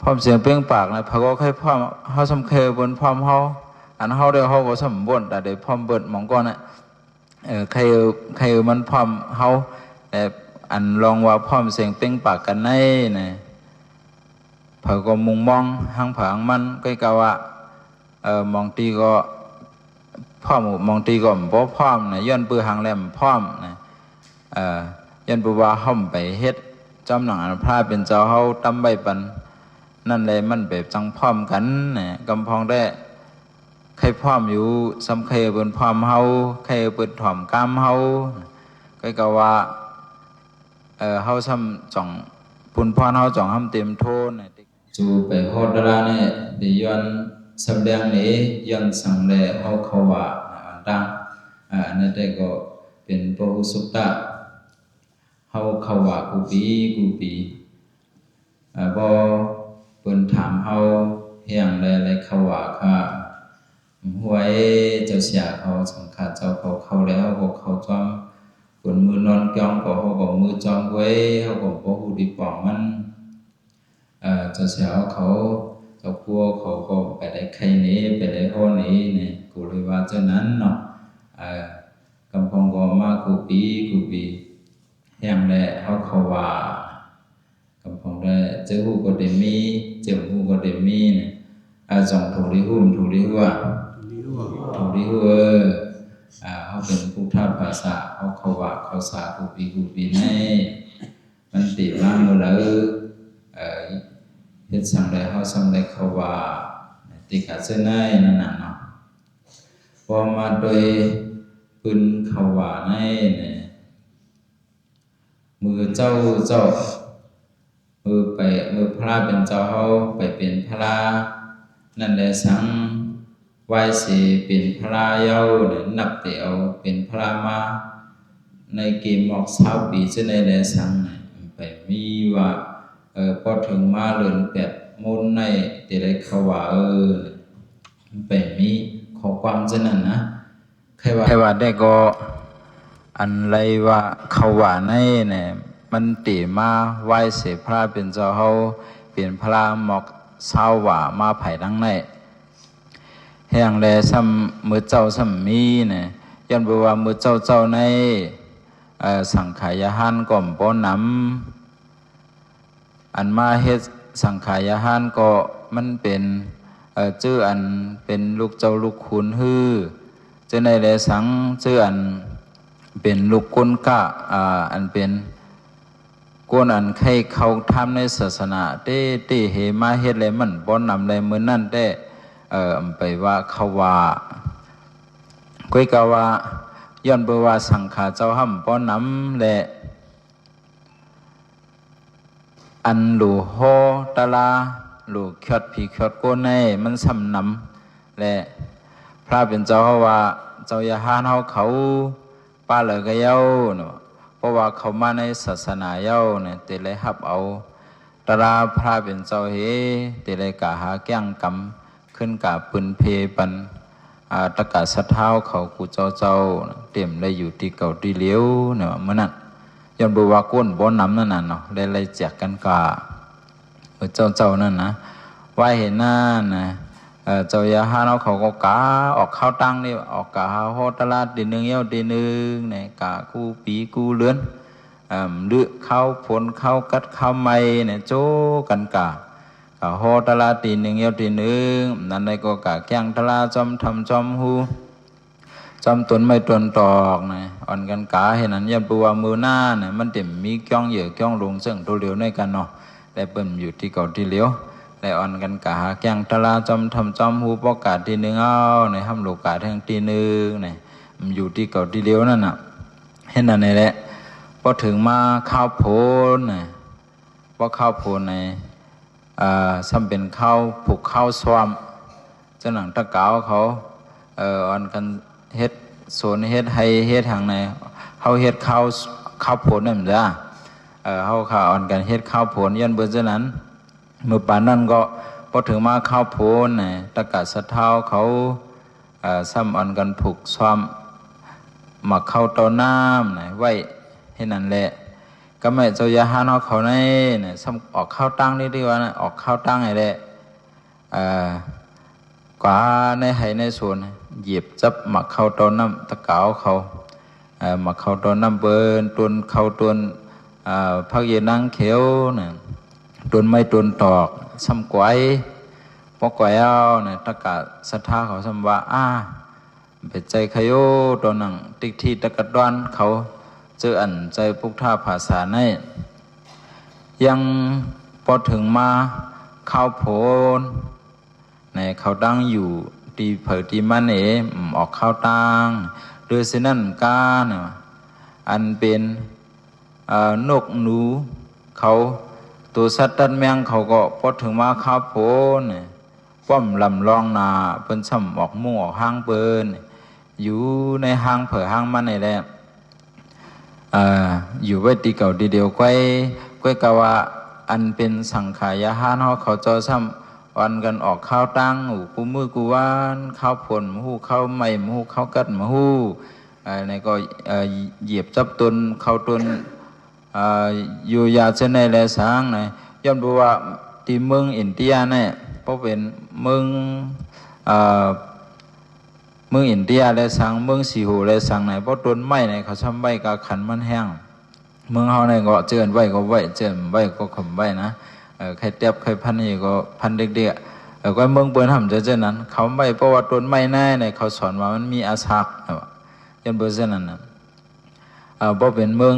พร้อมเสียงเปล่งปากนะพระก็ให้พร้อมเฮาสำเคบนพร้อมเฮาอันเฮาเดียวเฮาก็สมบูรณ์แต่เดี๋ยวพร้อมเบิดหมองก่อนน่ะใครมันพร้อมเฮาแต่อันลองว่าพร้อมเสียงเปล่งปากกันในนะเผอก็มุงมองหังผางมันก็กะว่ามองตีก็พร้อมมองตีก็บ่พร้อมนะย้อนปือหางแหลมพร้อมนะย้อนปือว่าห่มไปเฮ็ดจอมหนังอันพระเป็นเจ้าเฮาตำใบปันนั่นเลยมันแบบจังพร้อมกันนะกำพองได้ใครพร้อมอยู่สำเคบนพร้อมเฮาใครเปิดถ่อมกามเฮาก็กะว่าเฮาซ้ำจ่องปุ่นพรเฮาจ่องห้ำเต็มโทนจูไปโฮดราเนี่ยดิย้อนสำแดงนี้ย้อนสังแลเฮาเขาว่าดังอันนั้นได้ก็เป็นพระอุสุตตะเฮาเขาว่ากูปีบ่เปิ้นถามเฮาเฮียงใดเขาว่าค่ะหวยเจ้าเสียเขาสังฆาเจ้าเขาแล้วก็เขาจอมเปิ้นมือนอนจ้องก็เฮาก็มือจอมไว้เฮาก็บ่ฮู้ดีป้องมันเจ้าเสียเขาเจ้าพัวเขาก็ไปได้ใครนี้ไปได้ห้อนี้เนี่ยกูเลยว่าเจ้านั้นเนาะกำพองก็มากูปีแห่งแลเขาว่ากำพองได้เจ้าฮู้ก็ได้มีเจ้าฮู้ก็ได้มีเนี่ยจองถูกดีฮู้ถูกดีฮู้เขาเป็นผู้ท่าภาษาเขาว่าเขาสากูปีให้มันติดมาเมื่อแล้วเฮ็ดสั่งได้เฮาสั่งได้เขาว่าติกะเส้นในนั่นน่ะเนาะพอมาโดยปืนเขาว่าในเนี่ยมือเจ้ามือพระเป็นเจ้าเฮาไปเป็นพระนั่นแหละสังไหว้สิเป็นพระเย้าเนี่ยนับแต่เอาเป็นพระมาในเกมออก20 ปีซึ่งในแลสังไปมีว่าพอถึงมาเรือน8 มุนในแต่ได้เขาว่าไปมีขอความเช่นนั้นนะใครว่าได้ก็อันไรว่าเขาว่าในเนี่ยมันติมาไหว้เสพระเป็นเจ้าเฮาเป็นพระหมอก20 ว่ามาไผ่ดังในแห่งแลซ้ำมือเจ้าซ้ำมีเนี่ยย้อนบ่ว่ามือเจ้าในสังขายหานก่อมบ่นำอันมาเฮ็ดสังขายหานก็มันเป็นชื่ออันเป็นลูกเจ้าลูกขุนฮือจะในแลสังชื่ออันเป็นลูกกุนกะอันเป็นกวนอันใครเขาทำในศาสนาเต้เฮมาเฮ็ดเลยมันบ่นำเลยมื้อนั้นได้ไปว่าเขาว่าก้อยกะว่าย้อนเบว่าสังฆาเจ้าห้ำป้อนน้ำและอันหลูโฮตะลาหลูเขียดผีเขียดโกนในมันสำนำและพระเป็นเจ้าว่าเจ้าอย่าหานเขาป้าเลยก็เย้าเนาะเพราะว่าเขามาในศาสนาเย้าเนี่ยแต่เลยหับเอาตะลาพระเป็นเจ้าเฮแต่เลยกะหาแก้งกำขึ้นกับปืนเพปันตะกะสะเท้าเขากูเจ้าเต็มเลยอยู่ที่เก่าที่เลี้ยวเนาะเมื่อนั้นย้อนบอกว่าก้นบ่น้ำนั่นน่ะเนาะเลยแจกกันกะเจ้านั่นนะว่าเห็นหน้านะเจ้ายาหาเขาก็กะออกข้าวตั้งนี่ออกกะโฮตลาดดีนึงเย้าดีนึงเนี่ยกะกูปีกูเลื้อนลือเข้าผลเข้ากัดเข้าไม่เนี่ยโจกันกะโฮตลาดดีนึงเย้าดีนึงนั่นได้ก็กะแกงตลาดจอมทำจอมหูจอมตนไม่ตนตอกนะอ่อนกันกะเห็นนั้นยันปัวมือหน้าเนี่ยมันเต็มมีจ้องเหยื่อจ้องลงซึ่งตัวเหลียวในกันเนาะแต่เปิ่มอยู่ที่เก่าที่เหลียวแต่อ่อนกันกะแกงตลาดจอมทำจอมหูปอกาดทีนึงเอาในห้ำโลกาแทงทีนึงเนี่ยมันอยู่ที่เก่าที่เหลียวนั่นน่ะเห็นนั่นนี่แหละพอถึงมาข้าวโพดเนี่ยพอข้าวโพดในซ้ำเป็นข้าวผูกข้าวซ้อมเจ้าหนังตะเกาเขาอ่อนกันเฮ็ดโซนเฮ็ดให้เฮ็ดทางไหนเขาเฮ็ดข้าวโพดนั่นจ้ะเขาข่าวอ่อนกันเฮ็ดข้าวโพดย้อนเบอร์เจ้านั้นเมื่อป่านนั้นก็พอถึงมาข้าวโพดเนี่ยตะกะสะเท้าเขาซ้ำอ่อนกันผูกซ้อมหมักข้าวต้นน้ำเนี่ยไว้ให้นั่นแหละ ก็ไม่เจ้ายาหาเขาเขาในเนี่ยซ้ำออกข้าวตั้งนี่ดีว่านะออกข้าวตั้งไอ้แหละกว่าในไหในส่วนเหยียบจับหมักเข้าตอนน้ำตะเกาเขาหมักเข้าตอนน้ำเบินตุนเข้าตุนพักเย็นนั่งเขียวเนี่ยตุนไม่ตุนตอกซ้ำกวยปอกกวยเอาเนี่ยตะกะศรัทธาเขาซ้ำว่าเป็ดใจขยโยตอนนั่งติ๊กที่ตะกัดดวนเขาเจออันใจพุกท่าภาษาในยังพอถึงมาเข้าโผนในเขาตั้งอยู่ตีเผยตีมันออกเข้าตั้งโดยสินั่นกาเนี่ยอันเป็นนกหนูเขาตัวสัตว์ตัดแมงเขาก็พอถึงมาเข้าโผนป้อมลำลองนาเปิ้นช่ำออกมุ่งออกห้างเปิ้นอยู่ในห้างเผยห้างมันนี่แหละอยู่ไว้ตีเก่าดีเดียวก้อยกะว่าอันเป็นสังขายาหานเขาเจ้าซ้ำวันกันออกข้าวตั้งกูมือกูวานข้าวผลมหูข้าวใหม่มหูข้าวกัดมหูในก็เหยียบจับตนเข้าตนอยู่ยาเช่นในแลสางในย้อนบอกว่าที่เมืองอินเดียเนี่ยเพราะเป็นเมืองอินเดียและสังเมืองสีหูและสังไหนเพราะต้นไม้ในเขาทำใบกาขันมันแห้งเมืองเฮาในก็เจือนไว้ก็ไว้เจือนไว้ก็ข่มไว้นะใครเตียบใครพันนี่ก็พันเด็กๆก็เมืองเปิ้นทำเจนั้นเขาไม่เพราะว่าต้นไม้แน่ในเขาสอนว่ามันมีอาศักจนเบอร์เช่นนั้นนะเพราะเป็นเมือง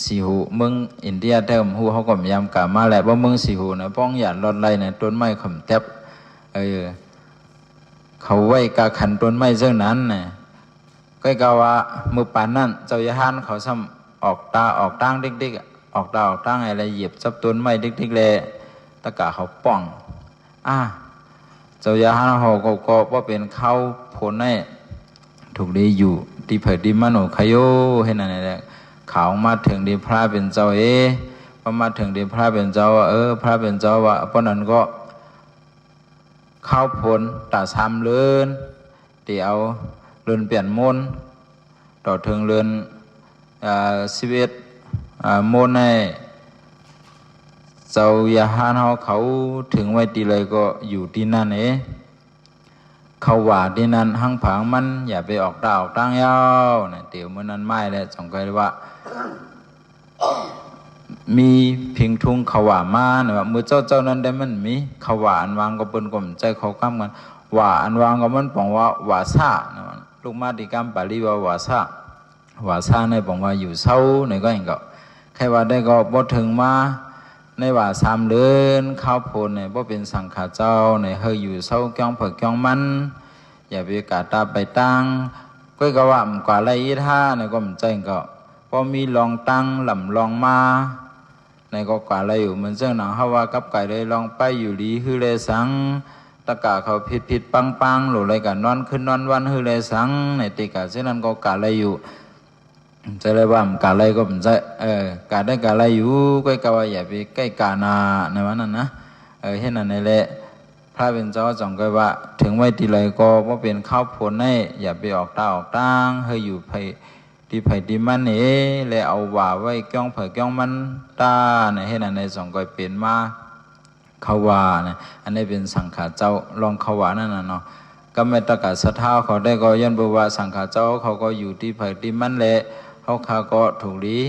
สีหูเมืองอินเดียแต่หูเขาก็ยำกามาแหละว่าเมืองสีหูนะป้องหยาดรอดไล่ในต้นไม้ข่มเตียบเขาไว้กาขันต้นไม้เช่นนั้นเนี่ยก็กล่าวว่ามือปานนั่นเจ้ายาหานเขาซ้ำออกตาออกตั้งเด็กๆออกตาออกตั้งอะไรเหยียบจับต้นไม้เด็กๆเลยตะกะเขาป้องเจ้ายาหานเขาก็ว่าเป็นเข้าผลในถูกดีอยู่ดีเผยดีมันโอขยโยให้นั่นแหละเขามาถึงดีพระเป็นเจ้าพอมาถึงดีพระเป็นเจ้าว่าพระเป็นเจ้าว่าเพราะนั้นก็เข้าผลตาซ้ำเลื่อนเดี๋ยวเลื่อนเปลี่ยนมนต่อถึงเลื่อน11มนในเจ้ายาหานเขาถึงไว้ตีเลยก็อยู่ที่นั่นเขาว่าที่นั่นหั่งผางมันอย่าไปออกตาออกตั้งยาวนะเดี๋ยวเมื่อนั้นไม่แล้วจงใจว่ามีเพียงทุ่งเขาว่ามาเนี่ยว่ามือเจ้านั้นได้มันมีเขาว่าอันวางก็เปิ้นก็มใจเขาค้ำกันว่าอันวางก็มันบอกว่าซาเนี่ยลูกมาติกรรมปาลีว่าซาในบอกว่าอยู่เศร้าในก็เองก็ใครว่าได้ก็บ่ถึงมาในว่าสามเดือนข้าวโพดเนี่ยบ่เป็นสังขาเจ้าเนี่ยเฮยอยู่เศร้าเกี้ยงเผือกเกี้ยงมันอย่าไปกาตาไปตั้งก็ว่ากว่าไรอีท่าเนี่ยก็มันใจก็พอมีลองตั้งลำลองมาในก็กว่าอะไรอยู่มันเจ้าหนังเฮาว่ากับไก่เลยลองไปอยู่ดีคือเลยสังตะกะเขาผิดปังหรืออะไรกันนอนขึ้นนอนวันคือเลยสังในติกะเช่นนั้นก็กาอะไรอยู่จะเลยว่ากาอะไรก็มันจะกาได้กาอะไรอยู่ก็กะว่าอย่าไปใกล้กานาในวันนั้นนะเห็นนั่นในแหละพระเป็นเจ้าจงก็ว่าถึงไว้ทีไรก็ว่าเป็นข้าวผลให้อย่าไปออกตาออกตั้งให้อยู่ไผดีมันแล้วเอาว่าไว้ก้องเผยก้องมันตาเนี่ยให้นั่นในสองก็เปลี่ยนมาเขาว่าเนี่ยอันนี้เป็นสังขารเจ้าลองเขาว่านั่นน่ะเนาะก็ไม่ตะกัดสะท้าเขาได้ก็ย้อนบอกว่าสังขารเจ้าเขาก็อยู่ที่ไผดีมันแหละเขาก็ถูกดี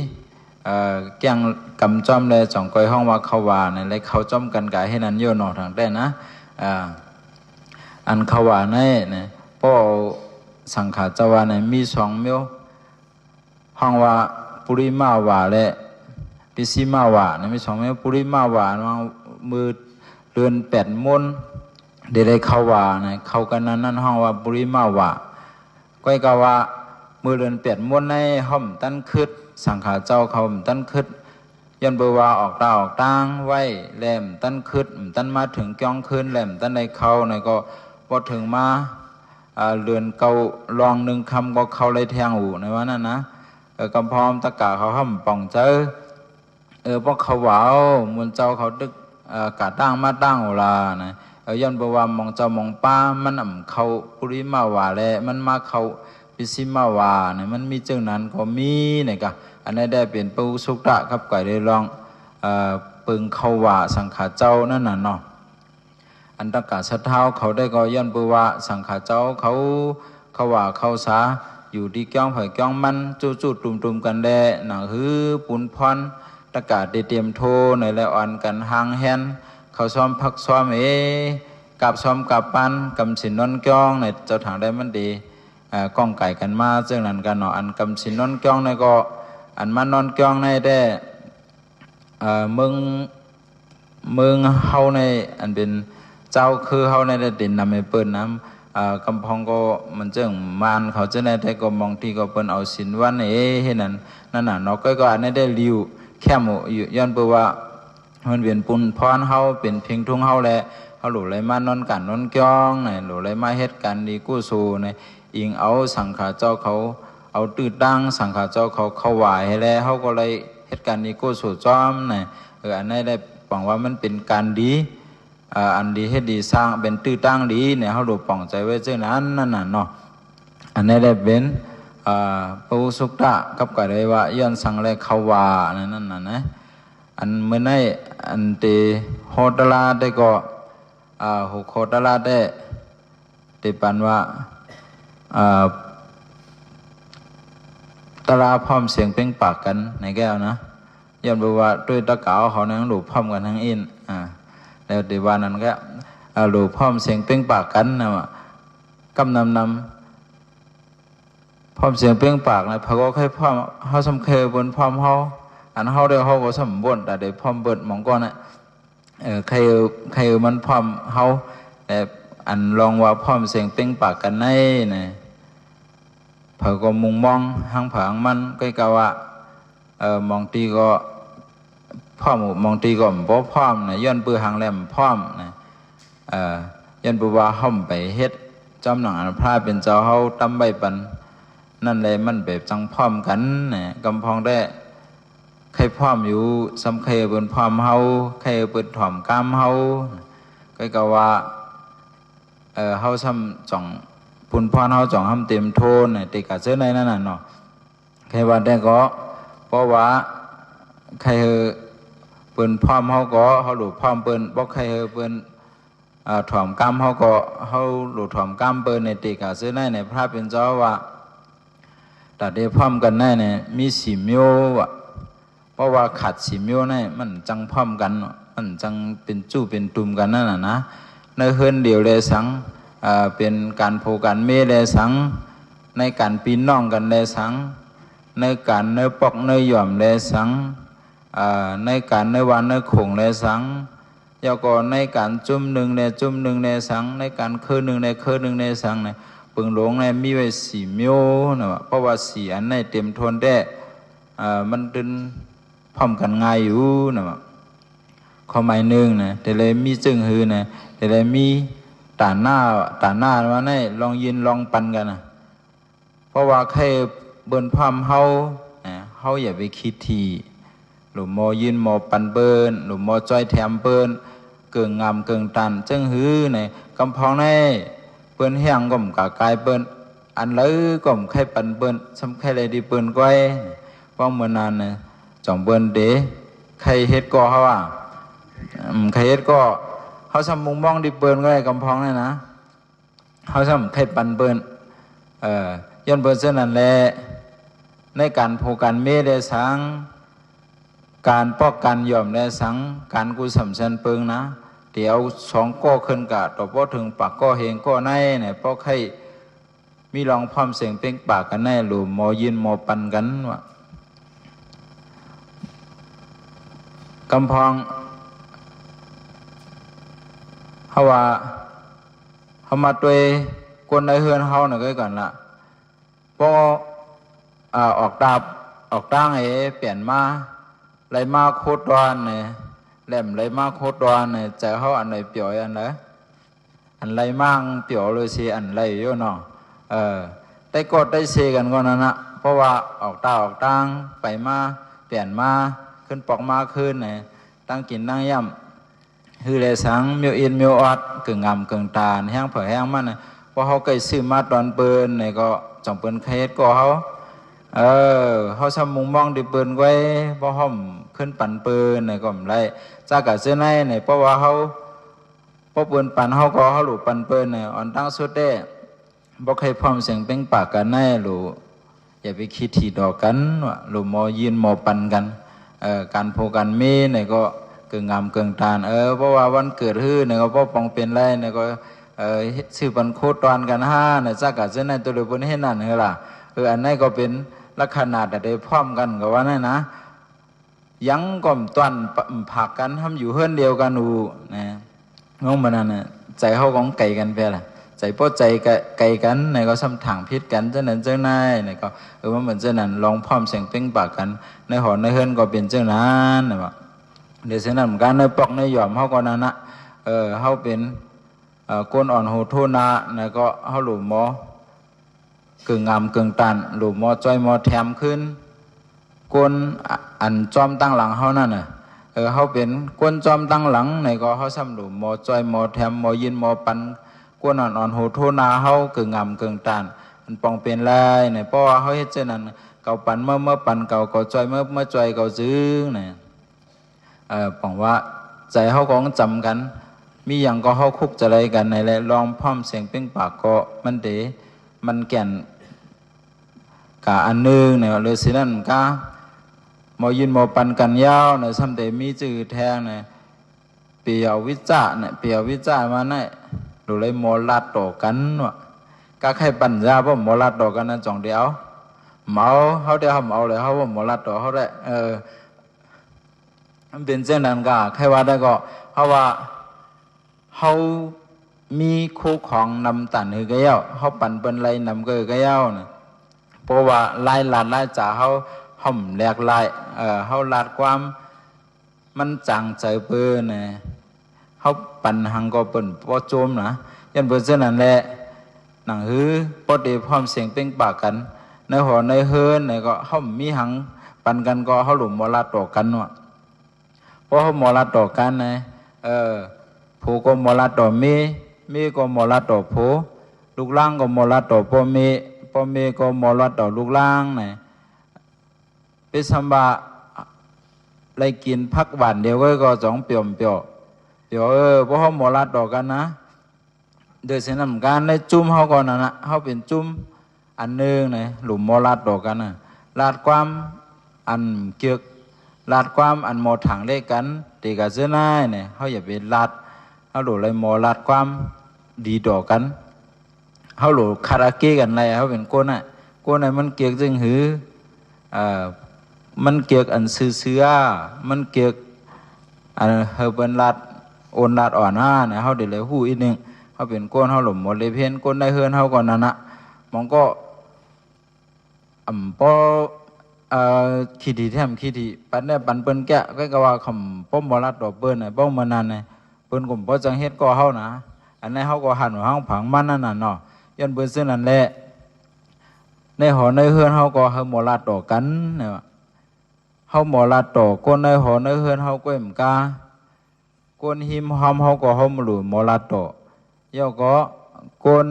แก้งกำจ้อมเลยสองก้อยห้องว่าเขาว่าเนี่ยเลยเขาจ้อมกันกายให้นั้นโยนออกทางได้นะอันเขาว่าเนี่ยเพราะสังขารเจ้าว่าเนี่ยมี2เมียวห้องว่าปุริมาว่าและปิสิมาว่าเนี่ยมี2เมียวปุริมาว่ามือเดือน8 มนเดี๋ยวได้เขาว่าเนี่ยเขากันนั้นห้องว่าปุริมาว่าก้อยกะว่ามือเดือน8 มนในห้อมตั้นคืดสังขารเจ้าเขาตั้นคืดยันเบว่าออกตาออกตั้งไว้แหลมตั้นคืดตั้นมาถึงก้องคืนแหลมตั้นในเขาในก็พอถึงมาเรือนเกาลองหนึ่งคำก็เขาเลยแทงหูในวันนั้นนะกำพร้อมตะกาเขาห้อมป่องเจอพวกเขาว่าวมวลเจ้าเขาดึกกาตั้งมาตั้งเวลานะยันเบว่ามองเจ้ามองป้ามันเขาปุริมาว่าแลมันมาเขา ปิสิมาวาเนี่ยมันมีจึงนั้นก็มีเนี่ยก็อันนี้ได้เป็นปุสุกตะครับก่อยได้ลองปึงเขาว่าสังขาเจ้านั่นน่ะเนาะอันตกะสะเท้าเขาได้ก็ย้อนปุว่าสังขาเจ้าเขาว่าเขาสาอยู่ที่ก้องเผยก้องมันจู่ๆตุ่มๆกันแดหนังฮื้อปุนพรตะกาศได้เตรียมโทในและอ่อนกันหางแฮนเขาซ้อมพักซ้อมกับซ้อมกับปันกำสินนนก้องในเจ้าทางได้มันดีก้องไก่กันมาซึ่งนั้นกันเนาะอันกำสินนนก้องในก็อันมานอนก้องในได้เมืองเฮาในอันเป็นเจ้าคือเฮาในได้ดินนำให้เปิ้นน้ำกำพองก็มันเจิงมานเขาจะในแต่ก็มองที่ก็เปิ้นเอาสินวันเฮ็ดนั่นน่ะเนาะก็อันนี้ได้ริวแค่หมู่ย้อนเปิ้นว่ามันเป็นปุนพรเฮาเป็นเพียงทุ่งเฮาแลเฮาหลู่ไหลมานอนกันนอนก้องนี่หลู่ไหลมาเฮ็ดกันดีกู้สู้นี่อิงเอาสังฆาเจ้าเขาเอาตื้อตั้งสังฆาเจ้าเขาไหวให้แล้วเฮาก็เลยเฮ็ดกันดีกู้สู้จอมนี่อันนี้ได้บอกว่ามันเป็นการดีอันดีให้ดีสร้างเป็นตื้อตั้งดีเนี่ยเขาดูป่องใจไว้เจ้านั้นนั่นน่ะเนาะอันนี้ได้เป็นปูสุกตะกับกะได้ว่าย้อนสังแลเขาว่านั่นน่ะนะอันเมื่อในอันตีโฮตลาได้ก็หุโคตลาได้ตีปันว่าตลาพร้อมเสียงเป้งปากกันในแก้วนะย้อนบอกว่าด้วยตะเก๋าเขาเนี่ยดูพร้อมกันทั้งอินแล้วเดี๋ยววันนั้นก็หลูพร้อมเสียงเป้งปากกันนะกำนำพร้อมเสียงเป้งปากนะพระก็ให้พร้อมเขาสำเคบนพร้อมเขาอันเขาเดียวเขาก็สมบูรณ์แต่เดี๋ยวพร้อมเบิดมองก้อนนะใครมันพร้อมเขาแต่อันลองว่าพร้อมเสียงเป้งปากกันในเนี่ยพระก็มุงมองหางผางมันก็กะว่ามองตีก็พร้อมมองตีก็บ่พร้อมนะย้อนปือหางแหลมพร้อมนะย้อนปือว่าห่มไปเฮ็ดจอมหนังอันพระเป็นเจ้าเฮาตำใบปันนั่นเลยมันแบบจังพร้อมกันนะกำพองได้ใครพร้อมอยู่สำใครเปิ้นพร้อมเฮาใครเปิ้นถ่อมกามเฮาก็กะว่าเฮาซ้ำจ่องปุ่นพรเฮาจ่องห้ำเต็มโทนน่ะติกะเสื้อในนั่นน่ะเนาะใครว่าได้ก็เพราะว่าใครเปิ้นพร้อมเฮาก็เฮาหลุดพร้อมเปิ้นบ่ใครเปิ้นถ่อมกามเฮาก็เฮาหลุดถ่อมกามเปิ้นในติกะเสื้อในพระเป็นเจ้าว่าตัดได้พร้อมกันได้เนี่ยมีสีมิวอ่ะเพราะว่าขัดสีมิวนี่มันจังพร้อมกันมันจังเป็นจู้เป็นตุ่มกันนั่นน่ะนะในเฮือนเดียวเลยสังเป็นการโพกันเมเลสังในการปีนน้องกันเลสังในการเนื้อปอกเนื้อหย่อมเลสังในการเนื้อวันเนื้อขงเลสังยาวก่อนในการจุ่มหนึ่งในจุ่มหนึ่งในสังในการคืนหนึ่งในคืนหนึ่งในสังในปึงหลงในมีไว้สีมิวนะเพราะว่าสีอันในเต็มทนได้มันดึงพร้อมกันง่ายอยู่นะข้อหมายหนึ่งนะแต่เลยมีจึงหือนะแต่เลยมีตาหน้าว่าในลองยินลองปันกันนะเพราะว่าใครเบิ่นพร้อมเฮาอย่าไปคิดทีหรือมอยินมอปันเบิ่นหรือมอจ้อยแถมเบิ่นเกิงงามเกิงตันจึงหือในกำพองในเปิ้นแห้งก็มกะกายเปิ้นอันเลยก็มไข่ปันเปิ้นสำไข่เลยดีเปิ้นก้อยว่าเมื่อนานน่ะจ่องเปิ้นเด้ไข่เฮ็ดก็เฮาอ่ะไข่เฮ็ดก็เฮาสำมุงมองดีเปิ้นก้อยกำพองนี่นะเฮาสำไข่ปันเปิ้นย้อนเปิ้นเช่นนั้นแหละในการโพกันเมได้สังการป้องกันย่อมได้สังการกูสำชันเปิงนะเดี๋ยวสองก้อขึ้นกะต่อพอถึงปากก้อเฮงก้อในเนี่ยพอใครมีลองพร้อมเสียงเป้งปากกันแน่หรือมอยินมอปันกันวะกำพองเฮาว่าเฮามาตัวคนในเฮือนเฮาหน่อยก็ก่อนละพอออกดาบออกตั้งเปลี่ยนมาไรมาโคตรดอนเนี่ยแหลมไรมาโคตรดอนเนี่ยใจเขาอันไหนเปี่ยวอันไหนอันไรมั่งเปี่ยวเลยสิอันไรเยอะเนาะได้กดได้เซกันก่อนนะเพราะว่าออกตาออกตั้งไปมาเปลี่ยนมาขึ้นปอกมาขึ้นเนี่ยตั้งกินตั้งย่ำคือเลยสังมิวอินมิวอดกึ่งงามกึ่งตาแห้งเผยแห้งมันเนี่ย พอเขาใกล้ซื้อมาตอนเปิ้นเนี่ยก็จ่องเปิ้นใครเฮ็ดก็เขาเขาทำมุงมองดิเปิ้นไว้พอห้อมขึ้นปั่นเปิ้นเนี่ยก็ไม่ไรจากกะเสื้อในเนี่ยเพราะว่าเขาพอเปิ้นปั่นเขาก็เขาหลุปั่นเปิ้นเนี่ยอ่อนตั้งสุดได้บ่ใครพร้อมเสียงเป้งปากกันแน่หลุอย่าไปคิดถี่ดอกกันว่าหลุมอยืนมอปั่นกันการโพกันเมเนี่ยก็เกิงงามเกิงตาลเพราะว่าวันเกิดฮื้อเนี่ยก็พ่อปองเป็นไรเนี่ยก็ชื่อปันโคตรกันห้าเนี่ยจากกับเส้นในตัวเดียวบนให้นั่นเหรอล่ะอันนี้ก็เป็นลักษณะแต่ได้พร้อมกันกับว่านั่นนะยังก่อมตอนผักกันทำอยู่เฮือนเดียวกันอูนะงงมันนั่นน่ะใจเขาของไก่กันไปล่ะใจป้อใจไก่กันเนี่ยก็ซ้ำถังพิษกันเจ้านั้นเจ้านายเนี่ยก็ว่าเหมือนเจ้านั้นลองพร้อมเสียงเป้งปากกันในหอในเฮือนก็เป็นเจ้านั้นนะว่าเดี๋ยวเส้นนั้นเหมือนกันในปอกในหย่อมเขาก็นั่นนะเขาเป็นก้นอ่อนโหโทนาเนี่ยก็เขาหลุมหมอกึ่งงามกึ่งตันหลุมหมอจ้อยหมอแถมขึ้นก้นอันจอมตั้งหลังเขานั่นน่ะเขาเป็นก้นจอมตั้งหลังเนี่ยก็เขาซ้ำหลุมหมอจ้อยหมอแถมหมอยินหมอปันก้นอ่อนโหโทนาเขากึ่งงามกึ่งตันมันปองเป็นไรเนี่ยเพราะว่าเขาเฮ็ดเช่นนั้นเก่าปันเมื่อปันเก่าจ้อยเมื่อจ้อยเก่าซื้อเนี่ยปองว่าใจเขาของจำกันมีอย่างก็เขาคุกจะอะไรกันในแหละลองพร้อมเสียงเป้งปากก็มันเดมันแก่นกะอันนึงเนี่ยเลยสินั่นก็มอยินมอปันกันยาวเนี่ยซ้ำเดมีจือแทงเนี่ยเปียววิจาเนี่ยเปียววิจามาเนี่ยดูเลยมอลัดต่อกันวะก็ใครปัญญาเพราะมอลัดต่อกันนั่นจ่องเดียวเมาเขาเดียวเขาเมาเลยเขาว่ามอลัดต่อเขาได้มันเป็นเช่นนั้นก็ใครว่าได้ก็เพราะว่าเขามีคู่ของนำตันหือกระเย้าเขาปั่นเป็นไรนำกระเย้านะเพราะว่าไล่ลาดไล่จ่าเขาห่มแหลกไล่เขาลาดความมันจังใจเปิ้นนะเขาปั่นหังก็เปิ้นพอโจมนะยันเปิ้นเช่นนั้นแหละหนังหือพอเดพร้อมเสียงเป้งปากกันในหอในเฮินเนี่ยก็เขามีหังปั่นกันก็เขาหลุมมอลาต่อกันว่ะเพราะเขามอลาต่อกันนะผู้ก็มอลาต่อมีก็มอลาต่อผู้ลูกล่างก็มอลาต่อพ่อเมก็มอลาต่อลูกล่างเนี่ยเป็นสมบะไรกินพักหวานเดียวก็จ้องเปี่ยมเพราะเขามอลาต่อกันนะโดยเส้นน้ำการได้จุ่มเขาก่อนนะเขาเป็นจุ่มอันนึงเนี่ยหลุมมอลาต่อกันนะลาดความอันเกียกลาดความอันมอถังเล็กกันตีกับเสื้อหน้าเนี่ยเขาอย่าไปลาดเขาหลุดเลยมอลาดความดีต่อกันเขาหลุดคาราเกะกันอะไรเขาเป็นก้นอ่ะมันเกียกจึงหือมันเกียกอันซื้อมันเกียกอันเฮอเป็นลาดโอนลาดอ่อนเนี่ยเขาเดี๋ยวเลยหู้อีกนึงเขาเป็นก้นเขาหลุดหมดเลยเพี้ยนก้นได้เฮือนเขาก่อนนั่นนะมองก็ปอขี้ดีแถมขี้ดีปันได้ปันเปิ้นแกะก็ว่าคำป้อมมอลัดดอกเปิ้นน่ะป้อมมานานน่ะเปิ้นก็บ่จังเฮ็ดก็เฮานะอันนี้เฮาก็หันว่าเฮาผังมันนั่นน่ะเนาะย้อนเปิ้นซื่อนั่นแหละในหอในเฮือนเฮาก็เฮามอลัดดอกกันเนี่ยเฮามอลัดดอกคนในหอในเฮือนเฮาก็เหมือนกาคนหิมหอมเฮาก็เฮามาหลุมอลัดดอกย่อก็คน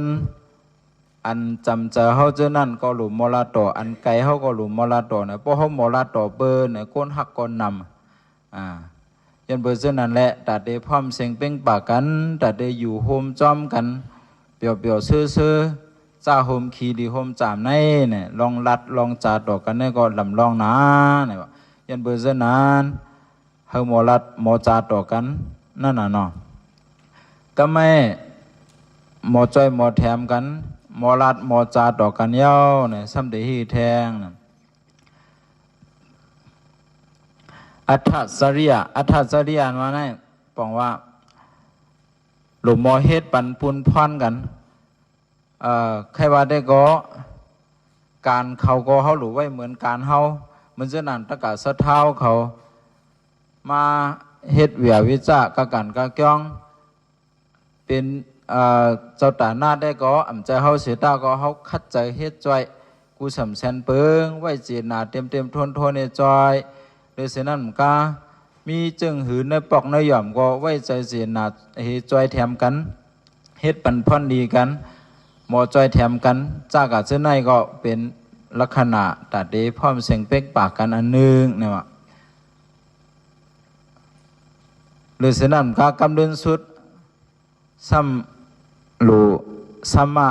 อันจำเจอเขาเจอนั่นก็หลุมมอลาต่ออันไกลเขาก็หลุมมอลาต่อเนี่ยเพราะเขามอลาต่อเบอร์เนี่ยก้นหักก้นนำยันเบอร์เจอนั่นแหละแต่ได้พร้อมเสียงเป้งปากกันแต่ได้อยู่โฮมจ้อมกันเปียวซื่อจ้าโฮมขีดีโฮมจามในเนี่ยลองลัดลองจ่าต่อกันเนี่ยก็ลำลองนะเนี่ยยันเบอร์เจอนั้นเฮามอลัดมอจ่าต่อกันนั่นน่ะเนาะก็ไม่มอจ้อยมอแถมกันมอลัดมอจาดอกกันเย้าเนี่ยซ้ำเดฮีแทงอัฏฐสริยะมาเนี่ยบอกว่าหลุมมอเฮ็ดปันปุนพรกันใครว่าได้ก็การเขาก็เขาหลุไว้เหมือนการเฮามันจะนั่นตะกะสะเท้าเขามาเฮ็ดเวียวิจากะกันกะก้องเป็นเจ้าตาหน้าได้ก็อ่ำใจเฮาเสียตาก็เฮาคัดใจเฮ็ดจ้อยกูสำแสนเปิงไว้จีนาเต็มทนในจ้อยเลยเสียนั่นกามีจึงหืนในปอกในหย่อมก็ไว้ใจเสียนาเฮ็ดจ้อยแถมกันเฮ็ดปันพรดีกัน หมอจอยแถมกันจากาเจ้าในก็เป็นลักษณะตัดเดพร้อมเสียงเป๊กปากกันอันนึงเนี่ยว่าหรือเสนามกากำเดินสุดซ้ำหลูซ้ำมา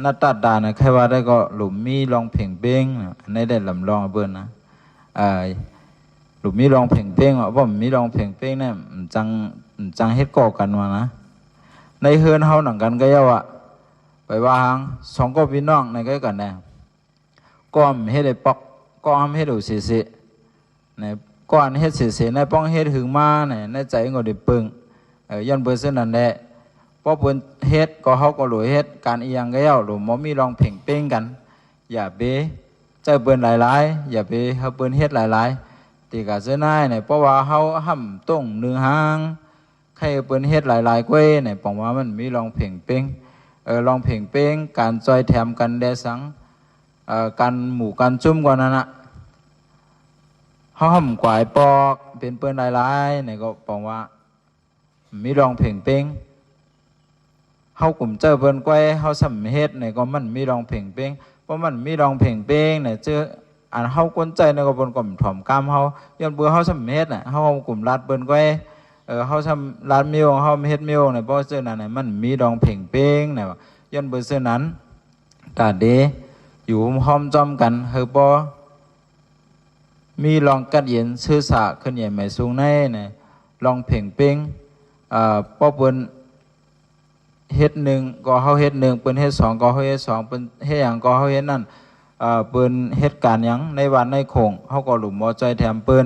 นัตตาดานะใครว่าได้ก็หลุมมีลองเพ่งเบ้งในได้ลำลองเบิ้ลนะหลุมมีลองเพ่งเบ้งว่าผมมีลองเพ่งเบ้งเนี่ยจังเฮ็ดก่อกันวะนะในเฮือนเฮาหนังกันก็ย่าว่าไปว่าหางสองก็พี่น้องในก็กันแน่ก้อมเฮ็ดได้ปอกก้อมเฮ็ดดูเสียในก้อนเฮ็ดเสียในป้องเฮ็ดหึงมาในใจก็ได้ปึงย้อนเบอร์เส้นนั่นแหละพอเปิ้นเฮ็ดก็เฮาก็หลุยเฮ็ดการอีหยังก็ย่าหลุมบ่มีลองเพ่งเป้งกันอย่าไปเจอเปิ้นหลายๆอย่าไปเฮาเปิ้นเฮ็ดหลายๆติกะเสื้อนายเนี่ยเพราะว่าเฮาห่ำต้งหนึ่งหางใครเปิ้นเฮ็ดหลายๆกวยเนี่ยปองว่ามันมีลองเพ่งเป้งลองเพ่งเป้งการจอยแถมกันแดสังการหมู่กันจุ่มกว่านั้นน่ะเฮาห่ำกวายปอกเป็นเปิ้นหลายๆเนี่ยก็ปองว่ามีลองเพ่งเป้งเฮากลุ่มเจอเปิ้นก้อยเฮาสำเฮ็ดเนี่ยก็มันมีรองเพ่งเป้งเพราะมันมีรองเพ่งเป้งเนี่ยเจออันเฮากวนใจเนี่ยก็เปิ้นก็ถ่อมกามเฮาย้อนเบื่อเฮาสำเฮ็ดน่ะเฮากลุ่มลาดเปิ้นก้อยเฮาทำลาดมิวเฮาเฮ็ดมิวเนี่ยเพราะเสื้อนั้นน่ะมันมีรองเพ่งเป้งเนี่ยย้อนเบื่อเสื้อนั้นกะเดอยู่ห้อมจอมกันเฮาบ่มีรองกัดเย็นซื่อสะขึ้นใหญ่ใหม่สูงในเนี่ยรองเพ่งเป้งป้อเปิ้นเฮ็ดหนึ่งก็เฮาเฮ็ดหนึ่งเปิ้นเฮ็ดสองก็เฮาเฮ็ดสองเปิ้นเฮ็ดหยังก็เฮาเฮ็ดนั่นเปิ้นเฮ็ดการหยังในวันในโคงเฮาก็หลุมมอใจแถมเปิ้น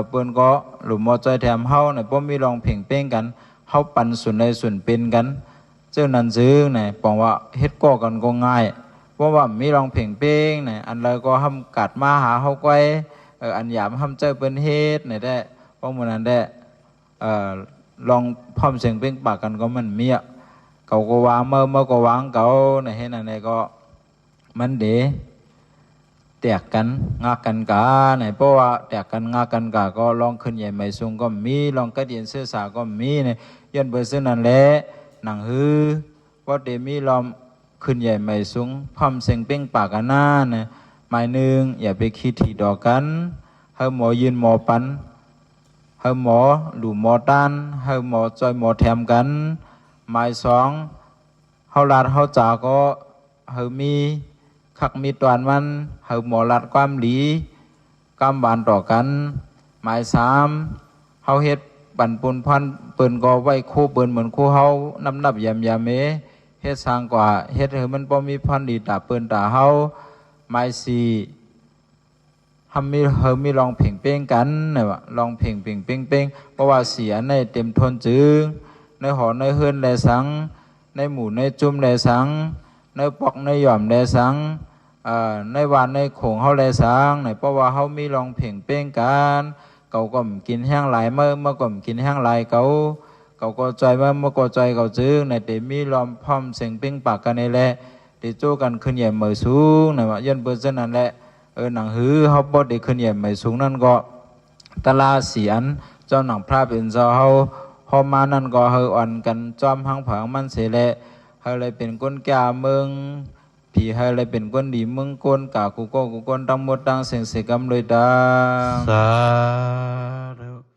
เปิ้นก็หลุมมอใจแถมเฮาเนี่ยบ่มีรองเพ่งเป้งกันเฮาปันส่วนใดส่วนเป็นกันเจ้านั้นซื้อเนี่ยปองว่าเฮ็ดก่อกันก็ง่ายเพราะว่ามีรองเพ่งเป้งเนี่ยอันใดก็ห้ำกัดมาหาเฮาก้อยอันหยามห้ำเจ้าเปิ้นเฮ็ดเนี่ยได้เพราะมื้อนั้นได้ลองพร้อมเสียงเป้งปากกันก็มันมีเขาก็วางเมื่อก็วางเขาในเห็นอะไรก็มันเดะแตกกันงากันกาในเพราะว่าแตกกันงากันกาก็ลองขึ้นใหญ่ไม่สูงก็มีลองกระเดียนเสื้อสาก็มีเนี่ยย้อนเบอร์เสื้อนั่นแหละหนังฮือว่าเดมีลองขึ้นใหญ่ไม่สูงพร้อมเสียงเป้งปากกันหน้าเนี่ยหมายหนึ่งอย่าไปคิดถี่ดอกกันเฮาหมอยืนหมอปันเฮาหมอหลู่หมอต้านเฮาหมอจอยหมอแถมกันหมายสองเฮาลาดเฮาจ่าก็เฮามีคักมีตวนมันเฮาหมอลาดความหลีกำบานต่อกันหมายสามเฮาเฮ็ดปั่นปุนพันเปิ้นก็ไว้คู่เปิ้นเหมือนคู่เฮานำยำเมเฮ็ดสร้างกว่าเฮ็ดให้มันบ่มีพันดีตาเปิ้นตาเฮาหมายสี่เฮามีลองเพ่งเป้งกันเนี่ยว่าลองเพ่งเป้งเพราะว่าเสียในเต็มทนจึงในหอในเฮือนแลสังในหมู่ในจุ่มแลสังในปอกในหย่อมแลสังในวานในโขงเฮาแลสังในเพราะว่าเฮามีลองเพ่งเป้งกันเขาก็กินแห้งหลายเมื่อก่อมกินแห้งหลายเขาก็ใจเมื่อก็ใจเขาจึงในเตมีลอมพร้อมเสียงเป้งปากกันในแหละติโจกันขึ้นใหญ่เหมือสูงในว่าย้อนเบอร์เส้นนั่นแหละหนังหือเฮาบ่ได้ขึ้นใหญ่เหมือสูงนั่นก็ตลาเสียนเจ้าหนังพระเป็นเจ้าเฮาพอมานั่นก็เฮาอ่อนกันจอมหังผังมันเสแลเฮาเลยเป็นคนแก่เมืองผีเฮาเลยเป็นคนดีเมืองคนกากูก็กูคนทั้งหมดทั้งเสียงเสกำเลยดังสาธุ